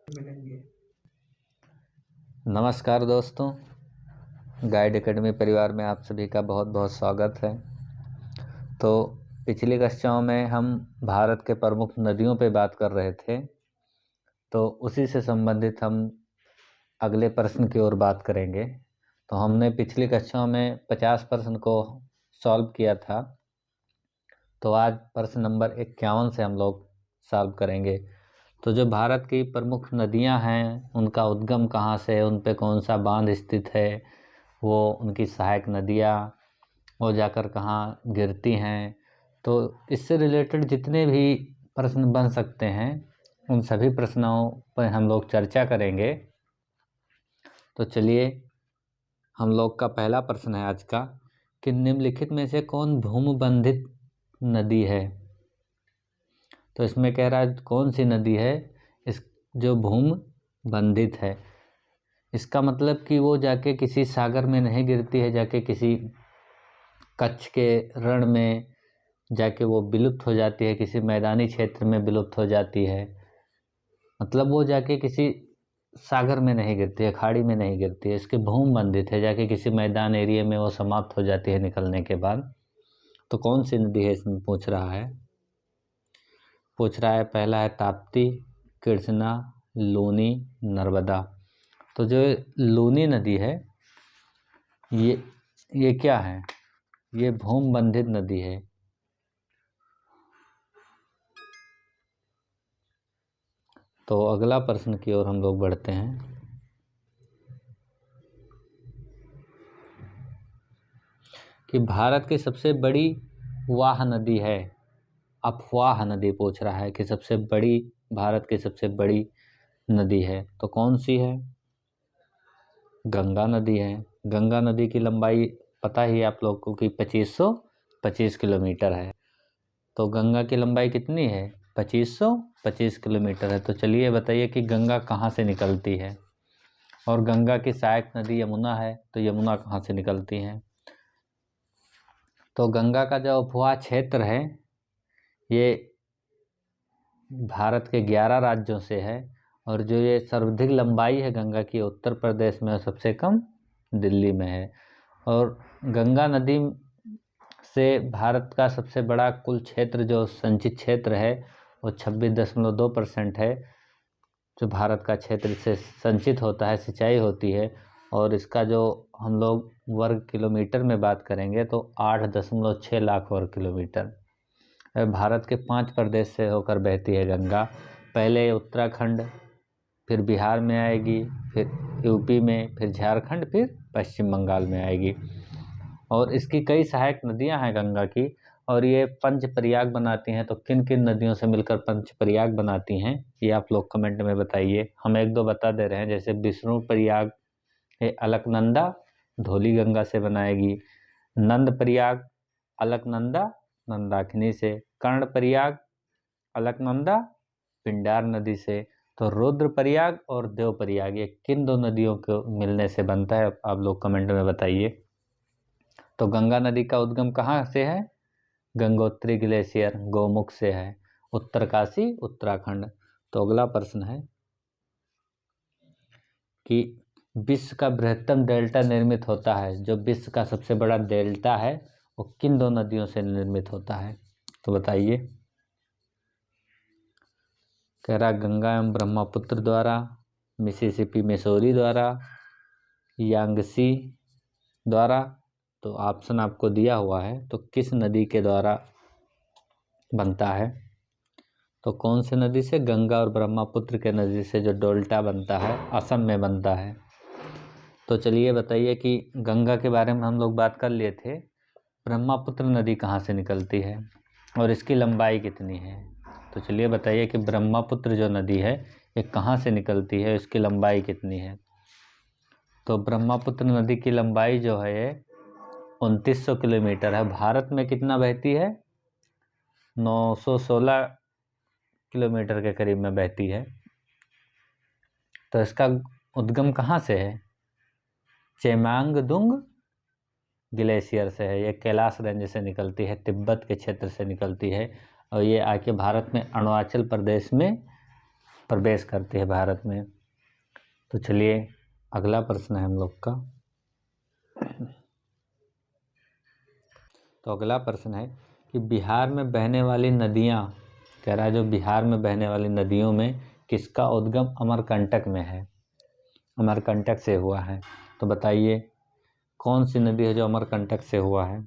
मिलेंगे। नमस्कार दोस्तों, गाइड एकेडमी परिवार में आप सभी का बहुत बहुत स्वागत है। तो पिछली कक्षाओं में हम भारत के प्रमुख नदियों पे बात कर रहे थे, तो उसी से संबंधित हम अगले प्रश्न की ओर बात करेंगे। तो हमने पिछली कक्षाओं में 50 प्रश्न को सॉल्व किया था, तो आज प्रश्न नंबर 51 से हम लोग सॉल्व करेंगे। तो जो भारत की प्रमुख नदियां हैं, उनका उद्गम कहाँ से है, उन पे कौन सा बांध स्थित है, वो उनकी सहायक नदियाँ वो जाकर कहाँ गिरती हैं, तो इससे रिलेटेड जितने भी प्रश्न बन सकते हैं उन सभी प्रश्नों पर हम लोग चर्चा करेंगे। तो चलिए, हम लोग का पहला प्रश्न है आज का कि निम्नलिखित में से कौन भूमबंधित नदी है। तो इसमें कह रहा है कौन सी नदी है इस जो भूम बंधित है। इसका मतलब कि वो जाके किसी सागर में नहीं गिरती है, जाके किसी कच्छ के रण में जाके वो विलुप्त हो जाती है, किसी मैदानी क्षेत्र में विलुप्त हो जाती है। मतलब वो जाके किसी सागर में नहीं गिरती है, खाड़ी में नहीं गिरती है, इसके भूम बंधित है, जाके किसी मैदान एरिया में वो समाप्त हो जाती है निकलने के बाद। तो कौन सी नदी है इसमें पूछ रहा है। पहला है ताप्ती, कृष्णा, लूनी, नर्मदा। तो जो लूनी नदी है ये क्या है, ये भूम बंधित नदी है। तो अगला प्रश्न की ओर हम लोग बढ़ते हैं कि भारत की सबसे बड़ी वाह नदी है। अफवाह नदी पूछ रहा है कि सबसे बड़ी, भारत की सबसे बड़ी नदी है तो कौन सी है। गंगा नदी है। गंगा नदी की लंबाई पता ही आप लोग को कि 2525 किलोमीटर है। तो गंगा की लंबाई कितनी है, 2525 किलोमीटर है। तो चलिए बताइए कि गंगा कहाँ से निकलती है। और गंगा की सहायक नदी यमुना है, तो यमुना कहाँ से निकलती है। तो गंगा का जो अफवाह क्षेत्र है ये भारत के 11 राज्यों से है, और जो ये सर्वाधिक लंबाई है गंगा की उत्तर प्रदेश में, और सबसे कम दिल्ली में है। और गंगा नदी से भारत का सबसे बड़ा कुल क्षेत्र जो संचित क्षेत्र है वो 26.2% है, जो भारत का क्षेत्र से संचित होता है, सिंचाई होती है। और इसका जो हम लोग वर्ग किलोमीटर में बात करेंगे तो 8.6 लाख वर्ग किलोमीटर। भारत के 5 प्रदेश से होकर बहती है गंगा। पहले उत्तराखंड, फिर बिहार में आएगी, फिर यूपी में, फिर झारखंड, फिर पश्चिम बंगाल में आएगी। और इसकी कई सहायक नदियां हैं गंगा की, और ये पंच प्रयाग बनाती हैं। तो किन किन नदियों से मिलकर पंच प्रयाग बनाती हैं ये आप लोग कमेंट में बताइए। हम एक दो बता दे रहे हैं, जैसे विष्णु प्रयाग ये अलकनंदा धौली गंगा से बनाएगी। नंद प्रयाग अलकनंदा मंदाकिनी से। कर्ण प्रयाग अलकनंदा पिंडार नदी से। तो रुद्र प्रयाग और देव प्रयाग ये किन दो नदियों को मिलने से बनता है आप लोग कमेंट में बताइए। तो गंगा नदी का उद्गम कहाँ से है, गंगोत्री ग्लेशियर गौमुख से है, उत्तरकाशी उत्तराखंड। तो अगला प्रश्न है कि विश्व का बृहत्तम डेल्टा निर्मित होता है, जो विश्व का सबसे बड़ा डेल्टा है वो किन दो नदियों से निर्मित होता है। तो बताइए। कह रहा गंगा एवं ब्रह्मपुत्र द्वारा, मिसिसिपी मिसौरी द्वारा, यांगसी द्वारा। तो ऑप्शन आपको दिया हुआ है, तो किस नदी के द्वारा बनता है। तो कौन से नदी से, गंगा और ब्रह्मपुत्र के नदी से जो डेल्टा बनता है असम में बनता है। तो चलिए बताइए कि गंगा के बारे में हम लोग बात कर लिए थे, ब्रह्मपुत्र नदी कहाँ से निकलती है और इसकी लंबाई कितनी है। तो चलिए बताइए कि ब्रह्मपुत्र जो नदी है ये कहाँ से निकलती है, इसकी लंबाई कितनी है। तो ब्रह्मपुत्र नदी की लंबाई जो है ये 2900 किलोमीटर है। भारत में कितना बहती है, 916 किलोमीटर के करीब में बहती है। तो इसका उद्गम कहाँ से है, चेमांगदुंग ग्लेशियर से है। ये कैलाश रेंज से निकलती है, तिब्बत के क्षेत्र से निकलती है, और ये आके भारत में अरुणाचल प्रदेश में प्रवेश करती है भारत में। तो चलिए अगला प्रश्न है हम लोग का। तो अगला प्रश्न है कि बिहार में बहने वाली नदियाँ, कह रहा है जो बिहार में बहने वाली नदियों में किसका उद्गम अमरकंटक में है, अमरकंटक से हुआ है। तो बताइए कौन सी नदी है जो अमरकंटक से हुआ है।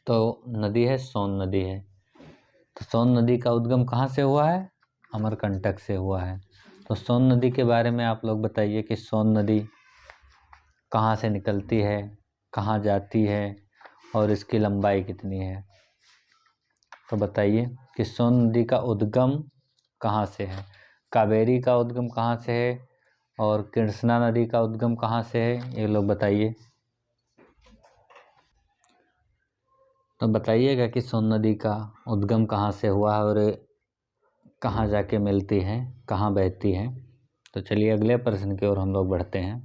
तो नदी है सोन नदी है। तो सोन नदी का उद्गम कहाँ से हुआ है, अमरकंटक से हुआ है। तो सोन नदी के बारे में आप लोग बताइए कि सोन नदी कहाँ से निकलती है, कहाँ जाती है और इसकी लंबाई कितनी है। तो बताइए कि सोन नदी का उद्गम कहाँ से है, कावेरी का उद्गम कहाँ से है और कृष्णा नदी का उद्गम कहाँ से है, ये लोग बताइए। तो बताइएगा कि सोन नदी का उद्गम कहाँ से हुआ है और कहाँ जाके मिलती है, कहाँ बहती है। तो चलिए अगले प्रश्न की ओर हम लोग बढ़ते हैं।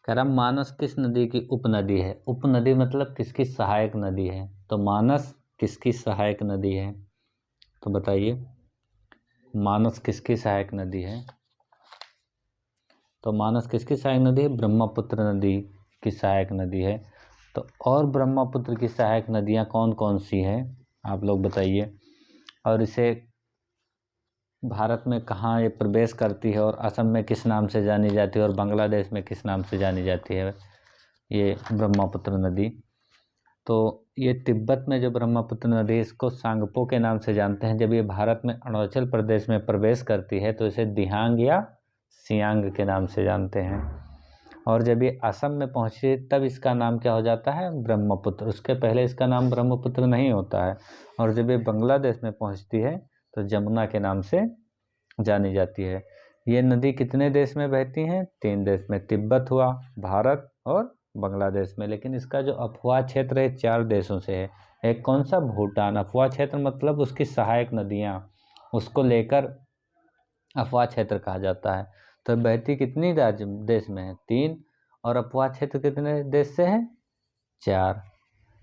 कह रहा मानस किस नदी की उपनदी है। उपनदी मतलब किसकी सहायक नदी है। तो मानस किसकी सहायक नदी है। तो बताइए मानस किसकी सहायक नदी है। तो मानस किसकी सहायक नदी है, ब्रह्मपुत्र नदी की सहायक नदी है। तो और ब्रह्मपुत्र की सहायक नदियाँ कौन कौन सी हैं आप लोग बताइए, और इसे भारत में कहाँ ये प्रवेश करती है और असम में किस नाम से जानी जाती है और बांग्लादेश में किस नाम से जानी जाती है ये ब्रह्मपुत्र नदी। तो ये तिब्बत में जो ब्रह्मपुत्र नदी है इसको सांगपो के नाम से जानते हैं। जब ये भारत में अरुणाचल प्रदेश में प्रवेश करती है तो इसे दिहांग या सियांग के नाम से जानते हैं। और जब ये असम में पहुँची तब इसका नाम क्या हो जाता है, ब्रह्मपुत्र। उसके पहले इसका नाम ब्रह्मपुत्र नहीं होता है। और जब ये बांग्लादेश में पहुँचती है तो जमुना के नाम से जानी जाती है। ये नदी कितने देश में बहती हैं, 3 देश में, तिब्बत हुआ, भारत और बांग्लादेश में। लेकिन इसका जो अफवाह क्षेत्र है 4 देशों से है। एक कौन सा, भूटान। अफवाह क्षेत्र मतलब उसकी सहायक नदियाँ, उसको लेकर अफवाह क्षेत्र कहा जाता है। तो बहती कितनी राज्य देश में है, 3, और अफवाह क्षेत्र कितने देश से है, 4,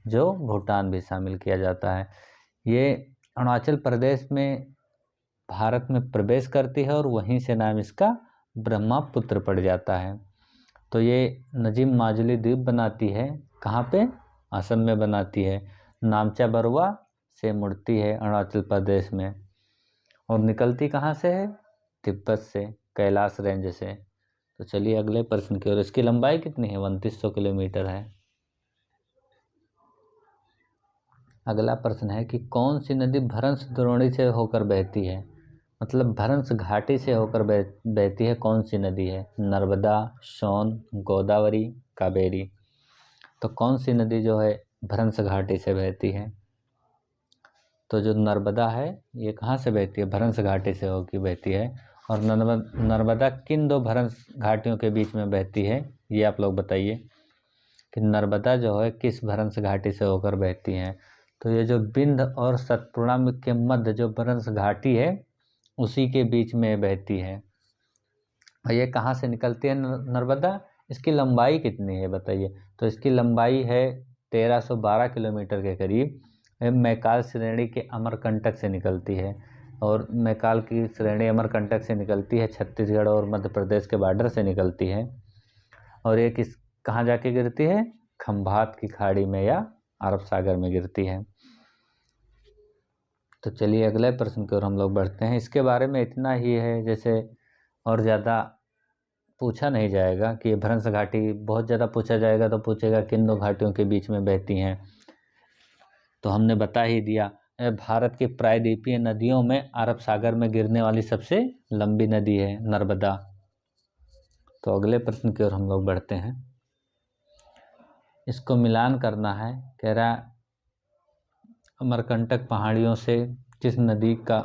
जो भूटान भी शामिल किया जाता है। ये अरुणाचल प्रदेश में भारत में प्रवेश करती है और वहीं से नाम इसका ब्रह्मपुत्र पड़ जाता है। तो ये नजीम माजुली द्वीप बनाती है, कहाँ पे, असम में बनाती है। नामचा बरुआ से मुड़ती है अरुणाचल प्रदेश में और निकलती कहाँ से है, तिब्बत से, कैलाश रेंज से। तो चलिए अगले प्रश्न की ओर। इसकी लंबाई कितनी है, 3200 किलोमीटर है। अगला प्रश्न है कि कौन सी नदी भ्रंश द्रोणी से होकर बहती है, मतलब भ्रंश घाटी से होकर बहती है, कौन सी नदी है, नर्मदा, सोन, गोदावरी, कावेरी। तो कौन सी नदी जो है भ्रंश घाटी से बहती है। तो जो नर्मदा है ये कहाँ से बहती है, भ्रंश घाटी से होकर बहती है। और नर्मदा किन 2 भ्रंश घाटियों के बीच में बहती है, ये आप लोग बताइए कि नर्मदा जो है किस भ्रंश घाटी से होकर बहती है। तो ये जो बिंद और सतपुड़ा के मध्य जो भ्रंश घाटी है उसी के बीच में बहती है। और ये कहाँ से निकलती है नर्मदा, इसकी लंबाई कितनी है बताइए। तो इसकी लंबाई है 1312 किलोमीटर के करीब। मैकाल श्रेणी के अमरकंटक से निकलती है। और मैकाल की श्रेणी अमरकंटक से निकलती है, छत्तीसगढ़ और मध्य प्रदेश के बॉर्डर से निकलती है। और ये कहाँ जाके गिरती है, खंभात की खाड़ी में या अरब सागर में गिरती है। तो चलिए अगले प्रश्न की ओर हम लोग बढ़ते हैं। इसके बारे में इतना ही है, जैसे और ज़्यादा पूछा नहीं जाएगा कि भ्रंश घाटी, बहुत ज़्यादा पूछा जाएगा तो पूछेगा किन 2 घाटियों के बीच में बहती हैं। तो हमने बता ही दिया। भारत की प्रायद्वीपीय नदियों में अरब सागर में गिरने वाली सबसे लंबी नदी है नर्मदा। तो अगले प्रश्न की ओर हम लोग बढ़ते हैं। इसको मिलान करना है। कह रहा अमरकंटक पहाड़ियों से किस नदी का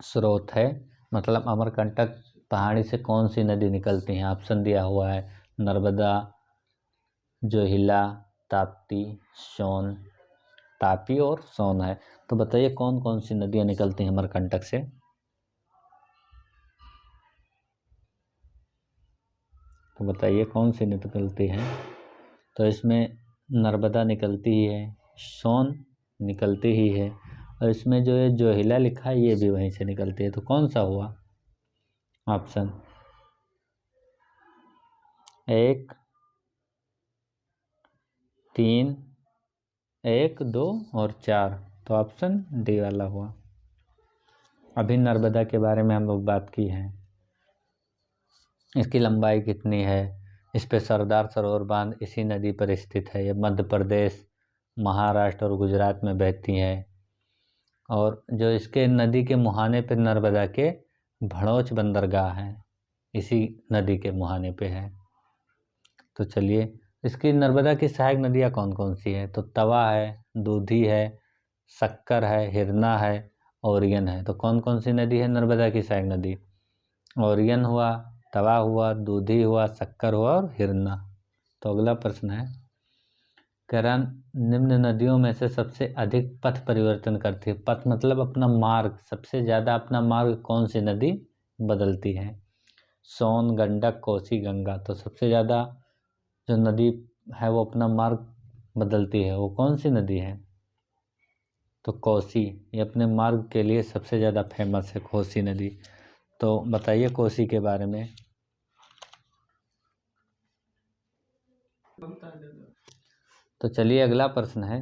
स्रोत है, मतलब अमरकंटक पहाड़ी से कौन सी नदी निकलती है। ऑप्शन दिया हुआ है, नर्मदा, जोहिला, ताप्ती, सोन, तापी और सोन है। तो बताइए कौन कौन सी नदियाँ निकलती हैं अमरकंटक से। तो बताइए कौन सी निकलती हैं। तो इसमें नर्मदा निकलती ही है, सोन निकलती ही है और इसमें जो ये जोहिला लिखा है ये भी वहीं से निकलती है। तो कौन सा हुआ ऑप्शन? 1, 3, 1, 2 और 4। तो ऑप्शन डी वाला हुआ। अभी नर्मदा के बारे में हम लोग बात की है। इसकी लंबाई कितनी है? इस पे सरदार सरोवर बांध इसी नदी पर स्थित है। ये मध्य प्रदेश, महाराष्ट्र और गुजरात में बहती है। और जो इसके नदी के मुहाने पे नर्मदा के भड़ोच बंदरगाह है, इसी नदी के मुहाने पे है। तो चलिए, इसकी नर्मदा की सहायक नदियाँ कौन कौन सी है? तो तवा है, दूधी है, शक्कर है, हिरना है, ओरियन है। तो कौन कौन सी नदी है नर्मदा की सहायक नदी? ओरियन हुआ, तवा हुआ, दूधी हुआ, शक्कर हुआ और हिरना। तो अगला प्रश्न है, कह रहा निम्न नदियों में से सबसे अधिक पथ परिवर्तन करती है। पथ मतलब अपना मार्ग, सबसे ज़्यादा अपना मार्ग कौन सी नदी बदलती है? सोन, गंडक, कोसी, गंगा। तो सबसे ज़्यादा जो नदी है वो अपना मार्ग बदलती है, वो कौन सी नदी है? तो कोसी। ये अपने मार्ग के लिए सबसे ज़्यादा फेमस है, कोसी नदी। तो बताइए कोसी के बारे में। तो चलिए अगला प्रश्न है,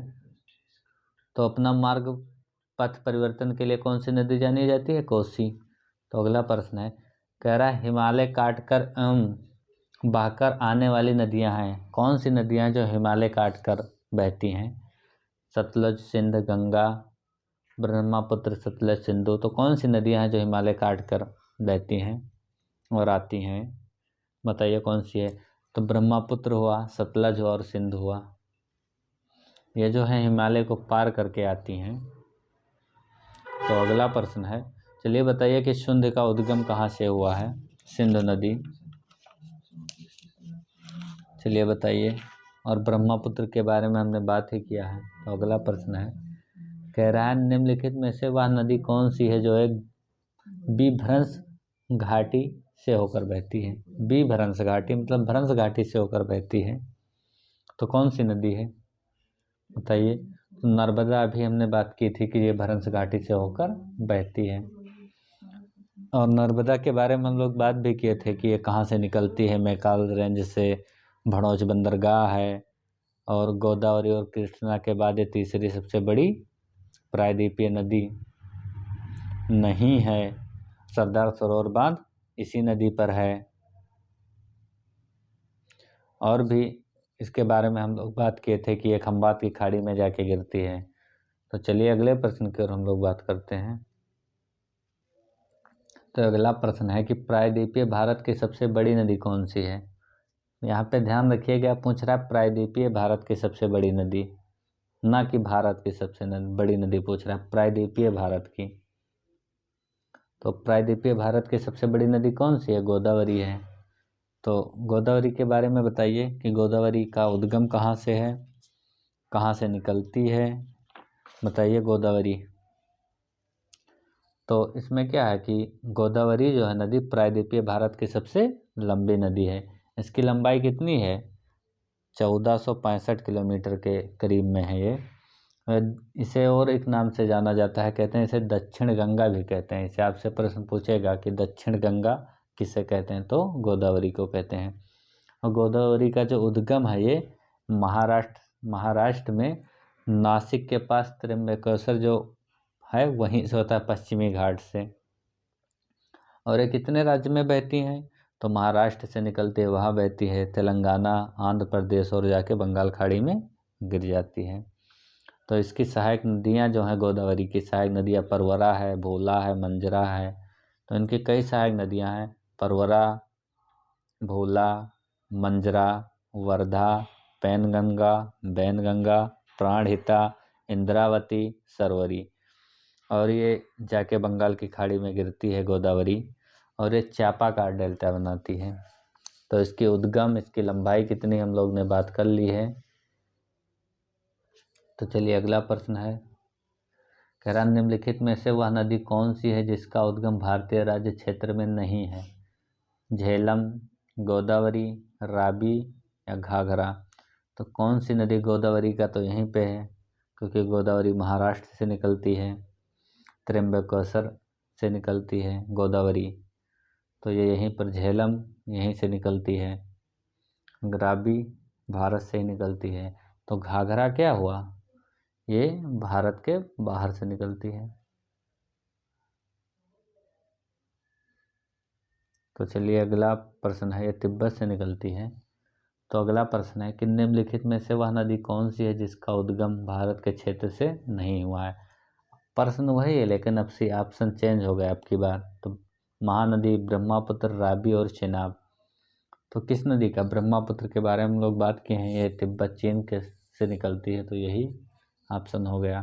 तो अपना मार्ग पथ परिवर्तन के लिए कौन सी नदी जानी जाती है? कोसी। तो अगला प्रश्न है, कह रहा है हिमालय काटकर बहकर आने वाली नदियां हैं। कौन सी नदियां जो हिमालय काटकर बहती हैं? सतलज, सिंध, गंगा, ब्रह्मपुत्र, सतलज, सिंधु। तो कौन सी नदियां हैं जो हिमालय काटकर बहती हैं और आती हैं? बताइए कौन सी है? तो ब्रह्मपुत्र हुआ, सतलज हुआ और सिंधु हुआ। ये जो है हिमालय को पार करके आती हैं। तो अगला प्रश्न है, चलिए बताइए कि सिंधु का उद्गम कहाँ से हुआ है? सिंधु नदी। चलिए बताइए। और ब्रह्मपुत्र के बारे में हमने बात ही किया है। तो अगला प्रश्न है, कह रहा है निम्नलिखित में से वह नदी कौन सी है जो एक विभ्रंश घाटी से होकर बहती है? विभ्रंश घाटी मतलब भ्रंश घाटी से होकर बहती है। तो कौन सी नदी है बताइए? तो नर्मदा अभी हमने बात की थी कि ये भ्रंश घाटी से होकर बहती है। और नर्मदा के बारे में हम लोग बात भी किए थे कि ये कहाँ से निकलती है। मैकाल रेंज से भड़ोच बंदरगाह है। और गोदावरी और कृष्णा के बाद ये तीसरी सबसे बड़ी प्रायद्वीपीय नदी नहीं है। सरदार सरोवर बांध इसी नदी पर है। और भी इसके बारे में हम लोग बात किए थे कि ये खंबात की खाड़ी में जाके गिरती है। तो चलिए अगले प्रश्न की ओर हम लोग बात करते हैं। तो अगला प्रश्न है कि प्रायद्वीपीय भारत की सबसे बड़ी नदी कौन सी है? यहाँ पे ध्यान रखिएगा, पूछ रहा है प्रायद्वीपीय भारत की सबसे बड़ी नदी, ना कि भारत की सबसे बड़ी नदी पूछ रहा है, प्रायद्वीपीय भारत की। तो प्रायद्वीपीय भारत की सबसे बड़ी नदी कौन सी है? गोदावरी है। तो गोदावरी के बारे में बताइए कि गोदावरी का उद्गम कहाँ से है, कहाँ से निकलती है? बताइए गोदावरी। तो इसमें क्या है कि गोदावरी जो है नदी प्रायद्वीपीय भारत की सबसे लंबी नदी है। इसकी लंबाई कितनी है? 1465 किलोमीटर के करीब में है ये। इसे और एक नाम से जाना जाता है, कहते हैं इसे दक्षिण गंगा भी कहते हैं। इसे आपसे प्रश्न पूछेगा कि दक्षिण गंगा किसे कहते हैं, तो गोदावरी को कहते हैं। और गोदावरी का जो उद्गम है ये महाराष्ट्र में नासिक के पास त्र्यंबकेश्वर जो है वहीं से होता है, पश्चिमी घाट से। और ये कितने राज्य में बहती हैं? तो महाराष्ट्र से निकलती है, वहाँ बहती है, तेलंगाना, आंध्र प्रदेश और जाके बंगाल खाड़ी में गिर जाती है। तो इसकी सहायक नदियाँ जो हैं गोदावरी की सहायक नदियाँ परवरा है, भोला है, मंजरा है। तो इनकी कई सहायक नदियाँ हैं, परवरा, भोला, मंजरा, वर्धा, पैनगंगा, बैनगंगा, प्राणहिता, इंद्रावती, सरवरी। और ये जाके बंगाल की खाड़ी में गिरती है गोदावरी, और ये चापाकार डेल्टा बनाती है। तो इसकी उद्गम, इसकी लंबाई कितनी हम लोग ने बात कर ली है। तो चलिए अगला प्रश्न है, कह रहा निम्नलिखित में से वह नदी कौन सी है जिसका उद्गम भारतीय राज्य क्षेत्र में नहीं है? झेलम, गोदावरी, रावी या घाघरा। तो कौन सी नदी गोदावरी का तो यहीं पे है, क्योंकि गोदावरी महाराष्ट्र से निकलती है, त्र्यंबकेश्वर से निकलती है गोदावरी, तो ये यहीं पर झेलम यहीं से निकलती है, रावी भारत से ही निकलती है। तो घाघरा क्या हुआ, ये भारत के बाहर से निकलती है। तो चलिए अगला प्रश्न है, ये तिब्बत से निकलती है। तो अगला प्रश्न है कि निम्नलिखित में से वह नदी कौन सी है जिसका उद्गम भारत के क्षेत्र से नहीं हुआ है। प्रश्न वही है लेकिन अब से ऑप्शन चेंज हो गया आपकी बार। तो महानदी, ब्रह्मपुत्र, रावी और चेनाब। तो किस नदी का, ब्रह्मपुत्र के बारे में हम लोग बात किए हैं, ये तिब्बत चीन के से निकलती है, तो यही ऑप्शन हो गया।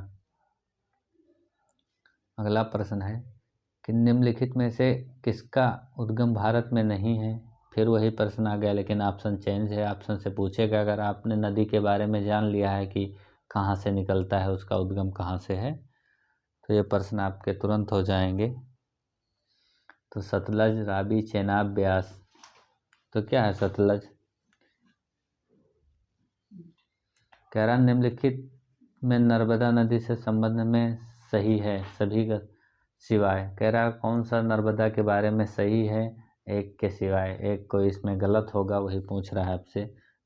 अगला प्रश्न है कि निम्नलिखित में से किसका उद्गम भारत में नहीं है। फिर वही प्रश्न आ गया लेकिन ऑप्शन चेंज है। ऑप्शन से पूछेगा अगर आपने नदी के बारे में जान लिया है कि कहाँ से निकलता है, उसका उद्गम कहाँ से है, तो ये प्रश्न आपके तुरंत हो जाएंगे। तो सतलज, रावी, चेनाब, ब्यास। तो क्या है सतलज, कह रहा निम्नलिखित में नर्मदा नदी से संबंध में सही है सभी का सिवाय। कह रहा कौन सा नर्मदा के बारे में सही है, एक के सिवाय। एक कोई इसमें गलत होगा, वही पूछ रहा है आपसे।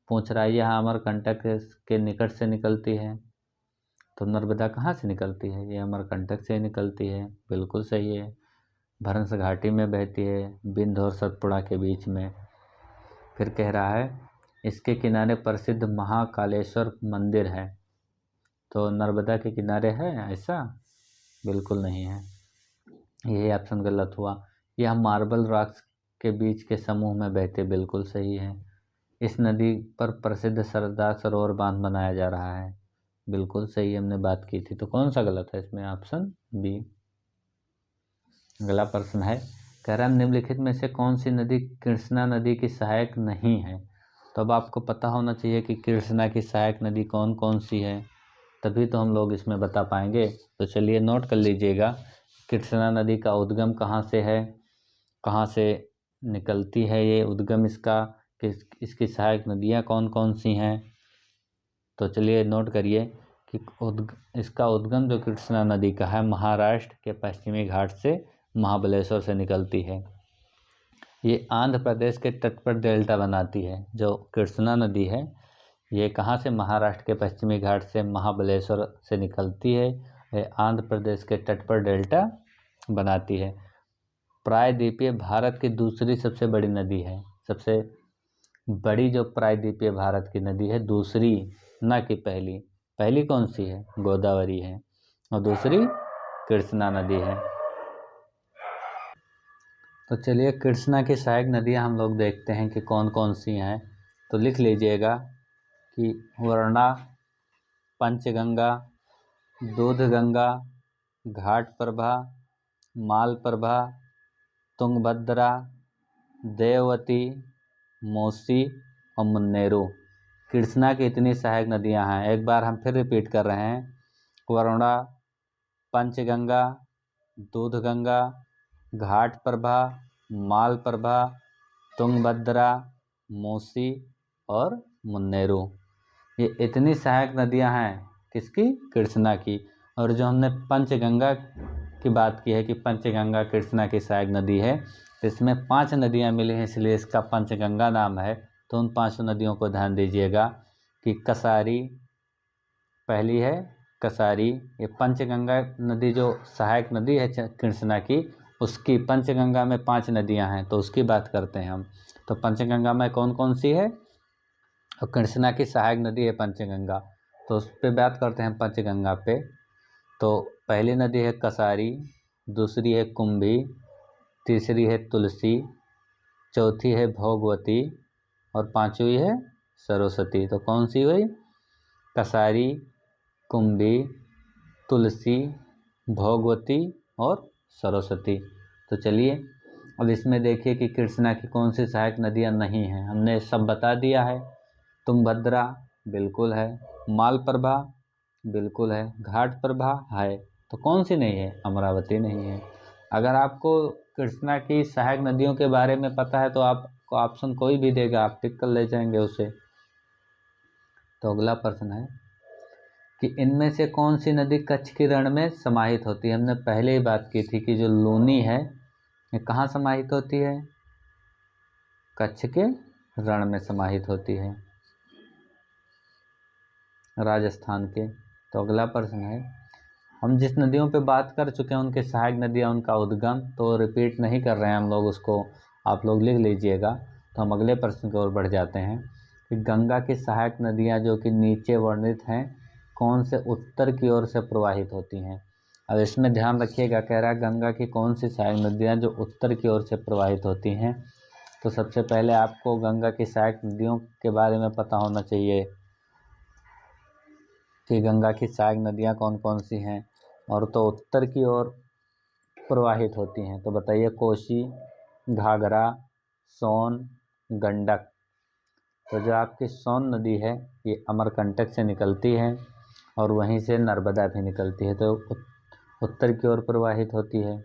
पूछ रहा है यह अमरकंटक के निकट से निकलती है। तो नर्मदा कहाँ से निकलती है, ये अमरकंटक से निकलती है, बिल्कुल सही है। भरंस घाटी में बहती है, बिंद और सतपुड़ा के बीच में। फिर कह रहा है इसके किनारे प्रसिद्ध महाकालेश्वर मंदिर है। तो नर्मदा के किनारे है ऐसा, बिल्कुल नहीं है, यही ऑप्शन गलत हुआ। यह मार्बल रॉक्स के बीच के समूह में बहते, बिल्कुल सही है। इस नदी पर प्रसिद्ध सरदार सरोवर बांध बनाया जा रहा है, बिल्कुल सही, हमने बात की थी। तो कौन सा गलत है इसमें, ऑप्शन बी। अगला प्रश्न है, कह रहा निम्नलिखित में से कौन सी नदी कृष्णा नदी की सहायक नहीं है। तो अब आपको पता होना चाहिए कि कृष्णा की सहायक नदी कौन कौन सी है, तभी तो हम लोग इसमें बता पाएंगे। तो चलिए नोट कर लीजिएगा, कृष्णा नदी का उद्गम कहाँ से है, कहाँ से निकलती है ये उद्गम इसका, इसकी सहायक नदियाँ कौन कौन सी हैं। तो चलिए नोट करिए कि इसका उद्गम जो कृष्णा नदी का है, महाराष्ट्र के पश्चिमी घाट से महाबलेश्वर से निकलती है। ये आंध्र प्रदेश के तट पर डेल्टा बनाती है। जो कृष्णा नदी है ये कहाँ से, महाराष्ट्र के पश्चिमी घाट से महाबलेश्वर से निकलती है, ये आंध्र प्रदेश के तट पर डेल्टा बनाती है। प्रायद्वीपीय भारत की दूसरी सबसे बड़ी नदी है। सबसे बड़ी जो प्रायद्वीपीय भारत की नदी है, दूसरी, ना कि पहली। पहली कौन सी है, गोदावरी है, और दूसरी कृष्णा नदी है। तो चलिए कृष्णा की सहायक नदियाँ हम लोग देखते हैं कि कौन कौन सी हैं। तो लिख लीजिएगा कि वर्णा, पंचगंगा, दूधगंगा, घाटप्रभा, मालप्रभा, तुंगभद्रा, देववती, मोसी और मुन्नेरू। कृष्णा की इतनी सहायक नदियां हैं। एक बार हम फिर रिपीट कर रहे हैं, वरुणा, पंचगंगा, दूधगंगा, घाटप्रभा, मालप्रभा, तुंगभद्रा, मोसी और मुन्नेरू। ये इतनी सहायक नदियां हैं किसकी, कृष्णा की। और जो हमने पंचगंगा की बात की है कि पंचगंगा कृष्णा की सहायक नदी है, तो इसमें 5 नदियां मिली हैं, इसलिए इसका पंचगंगा नाम है। तो उन 5 नदियों को ध्यान दीजिएगा कि कसारी पहली है, कसारी। ये पंचगंगा नदी जो सहायक नदी है कृष्णा की, उसकी पंचगंगा में 5 नदियां हैं, तो उसकी बात करते हैं हम। तो पंचगंगा में कौन कौन सी है, और कृष्णा की सहायक नदी है पंचगंगा, तो उस पर बात करते हैं पंचगंगा पे। तो पहली नदी है कसारी, दूसरी है कुंभी, तीसरी है तुलसी, चौथी है भोगवती और पांचवी है सरस्वती। तो कौन सी हुई, कसारी, कुंभी, तुलसी, भोगवती और सरस्वती। तो चलिए अब इसमें देखिए कि कृष्णा की कौन सी सहायक नदियाँ नहीं हैं, हमने सब बता दिया है। तुंगभद्रा बिल्कुल है, मालप्रभा बिल्कुल है, घाटप्रभा है, तो कौन सी नहीं है, अमरावती नहीं है। अगर आपको कृष्णा की सहायक नदियों के बारे में पता है तो आपको ऑप्शन कोई भी देगा, आप टिक कर ले जाएंगे उसे। तो अगला प्रश्न है कि इनमें से कौन सी नदी कच्छ के रण में समाहित होती है। हमने पहले ही बात की थी कि जो लूनी है ये कहाँ समाहित होती है, कच्छ के रण में समाहित होती है, राजस्थान के। तो अगला प्रश्न है, हम जिस नदियों पे बात कर चुके हैं उनके सहायक नदियाँ, उनका उद्गम, तो रिपीट नहीं कर रहे हैं हम लोग, उसको आप लोग लिख लीजिएगा। तो हम अगले प्रश्न की ओर बढ़ जाते हैं कि गंगा की सहायक नदियाँ जो कि नीचे वर्णित हैं कौन से उत्तर की ओर से प्रवाहित होती हैं। अब इसमें ध्यान रखिएगा, कह रहा है गंगा की कौन सी सहायक नदियाँ जो उत्तर की ओर से प्रवाहित होती हैं। तो सबसे पहले आपको गंगा की सहायक नदियों के बारे में पता होना चाहिए कि गंगा की सहायक नदियाँ कौन कौन सी हैं और तो उत्तर की ओर प्रवाहित होती हैं। तो बताइए, कोसी, घाघरा, सोन, गंडक। तो जो आपकी सोन नदी है ये अमरकंटक से निकलती है और वहीं से नर्मदा भी निकलती है, तो उत्तर की ओर प्रवाहित होती है।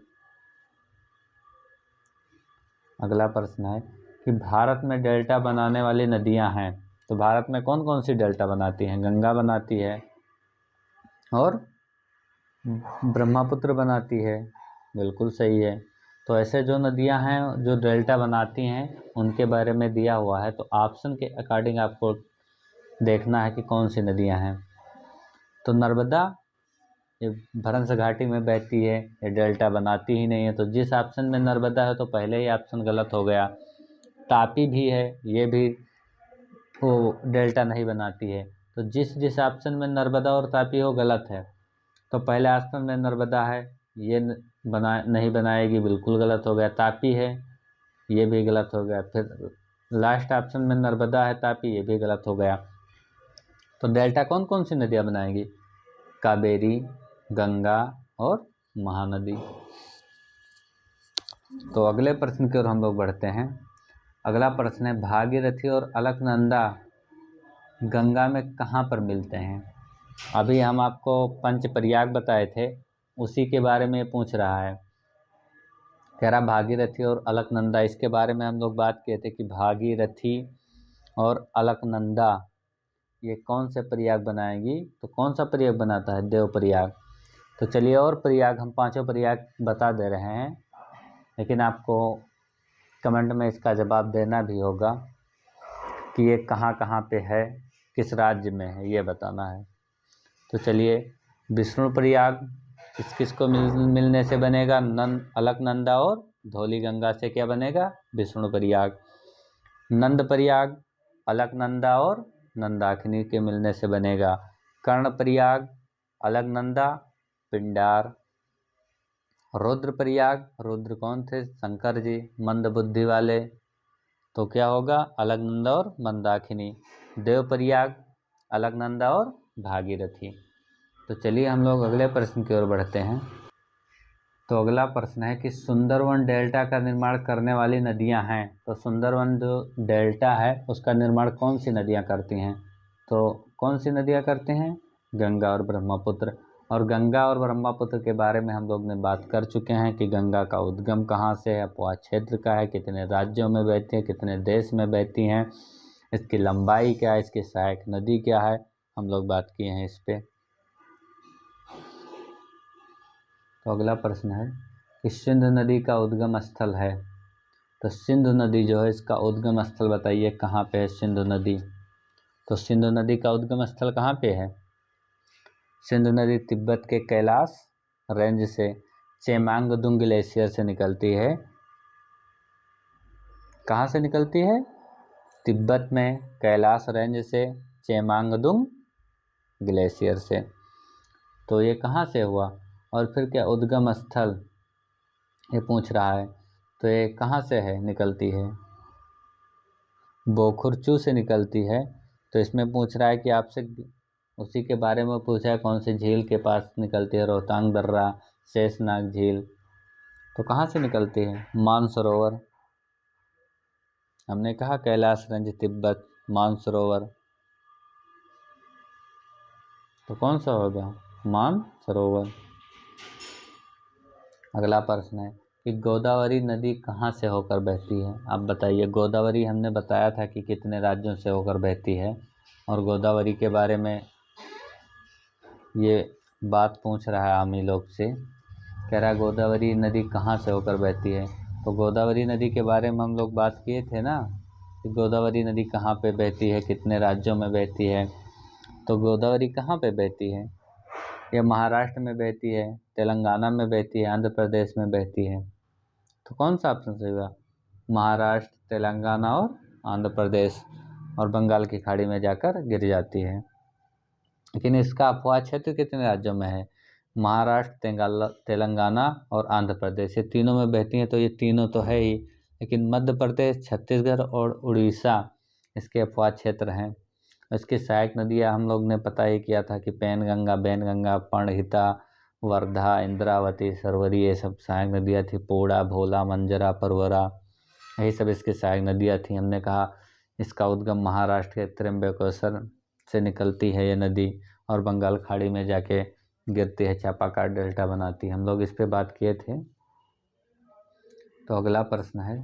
अगला प्रश्न है कि भारत में डेल्टा बनाने वाली नदियां हैं। तो भारत में कौन कौन सी डेल्टा बनाती हैं? गंगा बनाती है और ब्रह्मपुत्र बनाती है, बिल्कुल सही है। तो ऐसे जो नदियां हैं जो डेल्टा बनाती हैं उनके बारे में दिया हुआ है, तो ऑप्शन के अकॉर्डिंग आपको देखना है कि कौन सी नदियां हैं। तो नर्मदा ये भ्रंश घाटी में बहती है, ये डेल्टा बनाती ही नहीं है, तो जिस ऑप्शन में नर्मदा है तो पहले ही ऑप्शन गलत हो गया। तापी भी है, ये भी वो डेल्टा नहीं बनाती है, तो जिस जिस ऑप्शन में नर्मदा और तापी हो गलत है। तो पहले ऑप्शन में नर्मदा है, ये नहीं बनाएगी, बिल्कुल गलत हो गया। तापी है, ये भी गलत हो गया। फिर लास्ट ऑप्शन में नर्मदा है, तापी, ये भी गलत हो गया। तो डेल्टा कौन कौन सी नदियाँ बनाएंगी? कावेरी, गंगा और महानदी। तो अगले प्रश्न की ओर हम लोग बढ़ते हैं। अगला प्रश्न है, भागीरथी और अलकनंदा गंगा में कहाँ पर मिलते हैं? अभी हम आपको पंचप्रयाग बताए थे, उसी के बारे में पूछ रहा है। कह रहा भागीरथी और अलकनंदा, इसके बारे में हम लोग बात किए थे कि भागीरथी और अलकनंदा ये कौन से प्रयाग बनाएगी। तो कौन सा प्रयाग बनाता है? देव प्रयाग। तो चलिए, और प्रयाग हम पांचों प्रयाग बता दे रहे हैं, लेकिन आपको कमेंट में इसका जवाब देना भी होगा कि ये कहाँ कहाँ पे है, किस राज्य में है, ये बताना है। तो चलिए, विष्णु प्रयाग किसको मिलने से बनेगा? अलकनंदा और धौली गंगा से क्या बनेगा? विष्णु प्रयाग। नंद प्रयाग अलकनंदा और नंदाकिनी के मिलने से बनेगा। कर्ण प्रयाग अलकनंदा, पिंडार। रुद्र प्रयाग, रुद्र कौन थे? शंकर जी, मंद बुद्धि वाले, तो क्या होगा? अलकनंदा और मंदाकिनी। देव प्रयाग अलकनंदा और भागीरथी। तो चलिए हम लोग अगले प्रश्न की ओर बढ़ते हैं। तो अगला प्रश्न है कि सुंदरवन डेल्टा का निर्माण करने वाली नदियां हैं। तो सुंदरवन जो डेल्टा है उसका निर्माण कौन सी नदियां करती हैं? तो कौन सी नदियां करती हैं? गंगा और ब्रह्मपुत्र। और गंगा और ब्रह्मपुत्र के बारे में हम लोग ने बात कर चुके हैं कि गंगा का उद्गम कहाँ से है, अपवाह क्षेत्र का है, कितने राज्यों में बहती है, कितने देश में बहती हैं, इसकी लंबाई क्या है, इसकी सहायक नदी क्या है, हम लोग बात किए हैं इस पर। तो अगला प्रश्न है कि सिंधु नदी का उद्गम स्थल है। तो सिंधु नदी जो है इसका उद्गम स्थल बताइए कहाँ पे है सिंधु नदी। तो सिंधु नदी का उद्गम स्थल कहाँ पे है? सिंधु नदी तिब्बत के कैलाश रेंज से चेमांगदुंग ग्लेशियर से निकलती है। कहाँ से निकलती है? तिब्बत में कैलाश रेंज से चेमांगदुंग ग्लेशियर से। तो ये कहाँ से हुआ? और फिर क्या उद्गम स्थल ये पूछ रहा है, तो ये कहाँ से है, निकलती है? बोखुरचू से निकलती है। तो इसमें पूछ रहा है कि आपसे उसी के बारे में पूछा है, कौन सी झील के पास निकलती है? रोहतांग दर्रा, शेषनाग झील। तो कहाँ से निकलती है? मानसरोवर। हमने कहा कैलाश रेंज तिब्बत, मानसरोवर, तो कौन सा होगा? मानसरोवर। अगला प्रश्न है कि गोदावरी नदी कहाँ से होकर बहती है? आप बताइए। गोदावरी हमने बताया था कि कितने राज्यों से होकर बहती है, और गोदावरी के बारे में ये बात पूछ रहा है आमी लोग से, कह रहा गोदावरी नदी कहाँ से होकर बहती है। तो गोदावरी नदी के बारे में हम लोग बात किए थे ना कि गोदावरी नदी कहाँ पे बहती है, कितने राज्यों में बहती है। तो गोदावरी कहाँ पे बहती है? यह महाराष्ट्र में बहती है, तेलंगाना में बहती है, आंध्र प्रदेश में बहती है। तो कौन सा ऑप्शन सही हुआ? महाराष्ट्र, तेलंगाना और आंध्र प्रदेश, और बंगाल की खाड़ी में जाकर गिर जाती है। लेकिन इसका अपवाह क्षेत्र कितने राज्यों में है? महाराष्ट्र, तेलंगाना और आंध्र प्रदेश, ये तीनों में बहती हैं। तो ये तीनों तो है ही, लेकिन मध्य प्रदेश, छत्तीसगढ़ और उड़ीसा इसके अपवाह क्षेत्र हैं। इसकी सहायक नदियाँ हम लोग ने पता ही किया था कि पैनगंगा, बैनगंगा, पर्णहिता, वर्धा, इंद्रावती, सरवरी, ये सब सहायक नदियाँ थी। पोड़ा, भोला, मंजरा, परवरा, यही सब इसकी सहायक नदियाँ थी। हमने कहा इसका उद्गम महाराष्ट्र के त्र्यंबकेश्वर से निकलती है ये नदी, और बंगाल खाड़ी में जाके गिरती है, चापाकार डेल्टा बनाती है। हम लोग इस पे बात किए थे। तो अगला प्रश्न है,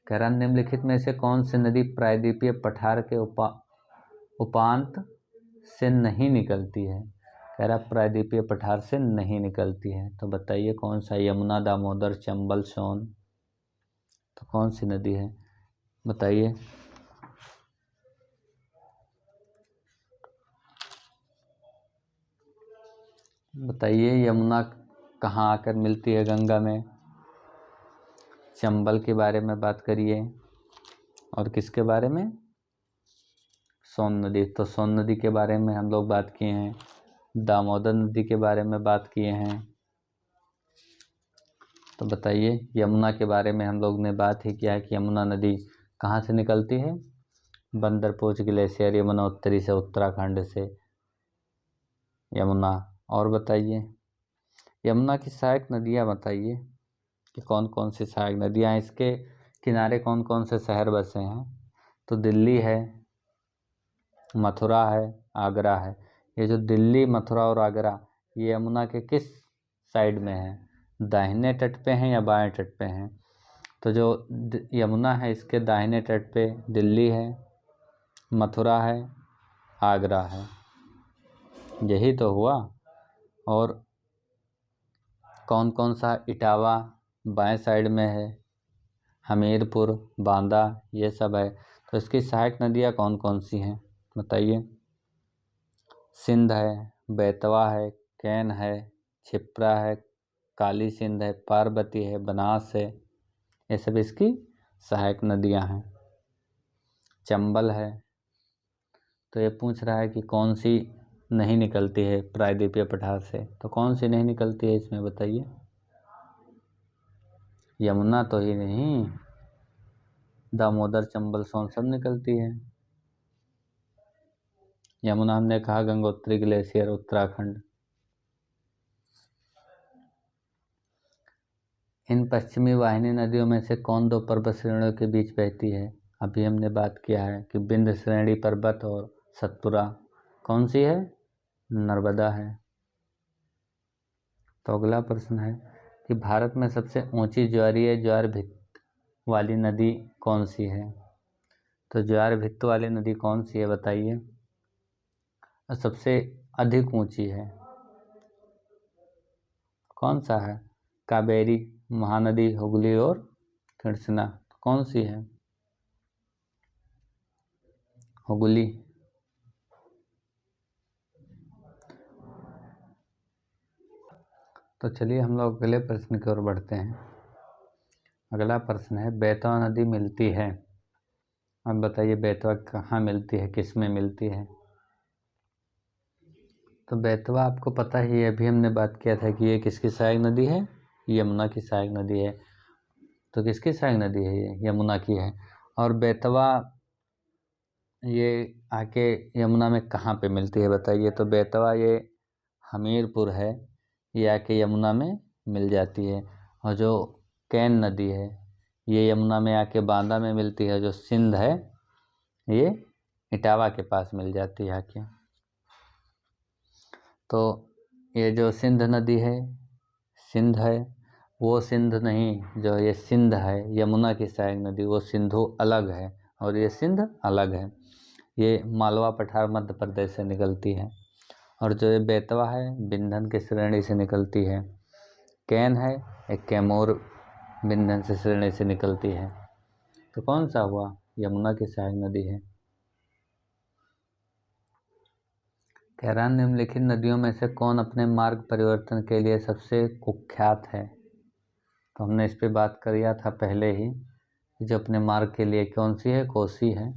कह रहा निम्नलिखित में से कौन सी नदी प्रायद्वीपीय पठार के उपांत से नहीं निकलती है? कह रहा प्रायद्वीपीय पठार से नहीं निकलती है। तो बताइए कौन सा? यमुना, दामोदर, चंबल, सोन। तो कौन सी नदी है बताइए। बताइए यमुना कहाँ आकर मिलती है गंगा में? चंबल के बारे में बात करिए, और किसके बारे में? सोन नदी। तो सोन नदी के बारे में हम लोग बात किए हैं। दामोदर नदी के बारे में बात किए हैं। तो बताइए यमुना के बारे में हम लोग ने बात ही किया है कि यमुना नदी कहाँ से निकलती है? बंदरपोच ग्लेशियर, यमुना उत्तरी से, उत्तराखंड से यमुना। और बताइए यमुना की सहायक नदियाँ बताइए कि कौन कौन सी सहायक नदियाँ हैं, इसके किनारे कौन कौन से शहर बसे हैं। तो दिल्ली है, मथुरा है, आगरा है। ये जो दिल्ली, मथुरा और आगरा, ये यमुना के किस साइड में है? दाहिने तट पे हैं या बाएं तट पे हैं? तो जो यमुना है इसके दाहिने तट पे दिल्ली है, मथुरा है, आगरा है। यही तो हुआ। और कौन कौन सा? इटावा बाएं साइड में है, हमीरपुर, बांदा, ये सब है। तो इसकी सहायक नदियाँ कौन कौन सी हैं बताइए। सिंध है, बेतवा है, कैन है, क्षिप्रा है, काली सिंध है, पार्वती है, बनास है, ये सब इसकी सहायक नदियाँ हैं। चंबल है। तो ये पूछ रहा है कि कौन सी नहीं निकलती है प्रायद्वीपीय पठार से। तो कौन सी नहीं निकलती है इसमें बताइए। यमुना तो ही नहीं, दामोदर, चंबल, सोन सब निकलती है। यमुना हमने कहा गंगोत्री ग्लेशियर, उत्तराखंड। इन पश्चिमी वाहिनी नदियों में से कौन दो पर्वत श्रेणियों के बीच बहती है? अभी हमने बात किया है कि विंध्य श्रेणी पर्वत और सतपुरा। कौन सी है? नर्मदा है। तो अगला प्रश्न है कि भारत में सबसे ऊंची ज्वारीय ज्वार भित्त वाली नदी कौन सी है? तो ज्वार भित्त वाली नदी कौन सी है बताइए। सबसे अधिक ऊंची है कौन सा है? कावेरी, महानदी, हुगली और कृष्णा। कौन सी है? हुगली। तो चलिए हम लोग अगले प्रश्न की ओर बढ़ते हैं। अगला प्रश्न है, बेतवा नदी मिलती है, अब बताइए बेतवा कहाँ मिलती है, किस में मिलती है? तो बेतवा आपको पता ही है, अभी हमने बात किया था कि ये किसकी सहायक नदी है? यमुना की सहायक नदी है। तो किसकी सहायक नदी है? ये यमुना की है। और बेतवा ये आके यमुना में कहाँ पे मिलती है बताइए। तो बेतवा ये हमीरपुर है, ये आके यमुना में मिल जाती है। और जो कैन नदी है ये यमुना में आके बांदा में मिलती है। जो सिंध है ये इटावा के पास मिल जाती है आके। तो ये जो सिंध नदी है, सिंध है, वो सिंध नहीं, जो ये सिंध है यमुना की सहायक नदी, वो सिंधु अलग है और ये सिंध अलग है। ये मालवा पठार मध्य प्रदेश से निकलती है। और जो ये बेतवा है विंध्य की श्रेणी से निकलती है। कैन है एक कैमूर विंध्य से श्रेणी से निकलती है। तो कौन सा हुआ? यमुना की सहायक नदी है। कह रहा निम्नलिखित नदियों में से कौन अपने मार्ग परिवर्तन के लिए सबसे कुख्यात है? तो हमने इस पे बात किया था पहले ही, जो अपने मार्ग के लिए कौन सी है? कोसी है।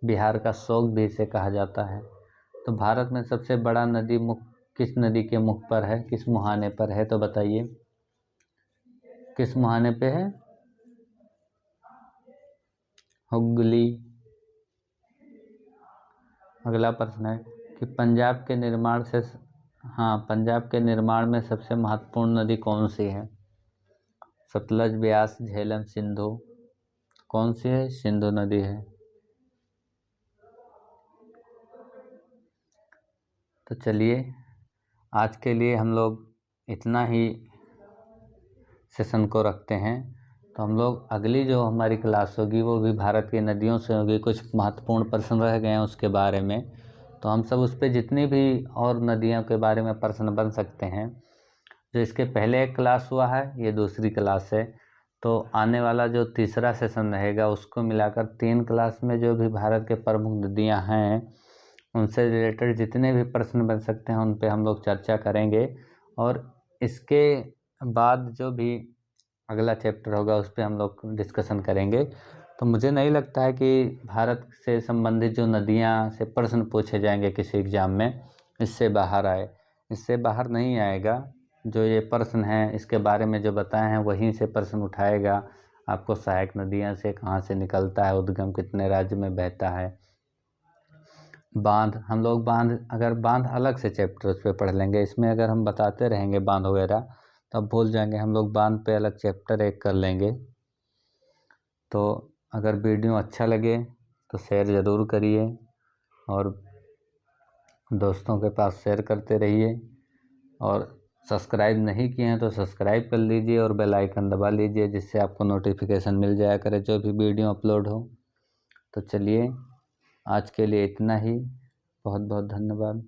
बिहार का शोक भी इसे कहा जाता है। तो भारत में सबसे बड़ा नदी मुख किस नदी के मुख पर है, किस मुहाने पर है? तो बताइए किस मुहाने पे है? हुगली। अगला प्रश्न है कि पंजाब के निर्माण में सबसे महत्वपूर्ण नदी कौन सी है? सतलज, ब्यास, झेलम, सिंधु। कौन सी है? सिंधु नदी है। तो चलिए आज के लिए हम लोग इतना ही सेशन को रखते हैं। तो हम लोग अगली जो हमारी क्लास होगी वो भी भारत की नदियों से होगी। कुछ महत्वपूर्ण प्रश्न रह गए हैं उसके बारे में, तो हम सब उस पर जितनी भी और नदियों के बारे में प्रश्न बन सकते हैं। जो इसके पहले एक क्लास हुआ है ये दूसरी क्लास है, तो आने वाला जो तीसरा सेशन रहेगा उसको मिलाकर 3 क्लास में जो भी भारत के प्रमुख नदियाँ हैं उनसे रिलेटेड जितने भी प्रश्न बन सकते हैं उन पे हम लोग चर्चा करेंगे। और इसके बाद जो भी अगला चैप्टर होगा उस पर हम लोग डिस्कशन करेंगे। तो मुझे नहीं लगता है कि भारत से संबंधित जो नदियाँ से प्रश्न पूछे जाएंगे किसी एग्ज़ाम में इससे बाहर आए, इससे बाहर नहीं आएगा। जो ये प्रश्न हैं इसके बारे में जो बताए हैं वहीं से प्रश्न उठाएगा। आपको सहायक नदियाँ से कहाँ से निकलता है, उद्गम कितने राज्य में बहता है, बांध, हम लोग बांध अलग से चैप्टर उस पर पढ़ लेंगे। इसमें अगर हम बताते रहेंगे बांध वगैरह तब भूल जाएंगे। हम लोग बांध पे अलग चैप्टर एक कर लेंगे। तो अगर वीडियो अच्छा लगे तो शेयर ज़रूर करिए और दोस्तों के पास शेयर करते रहिए। और सब्सक्राइब नहीं किए हैं तो सब्सक्राइब कर लीजिए और बेल आइकन दबा लीजिए, जिससे आपको नोटिफिकेशन मिल जाया करे जो भी वीडियो अपलोड हो। तो चलिए आज के लिए इतना ही। बहुत बहुत धन्यवाद।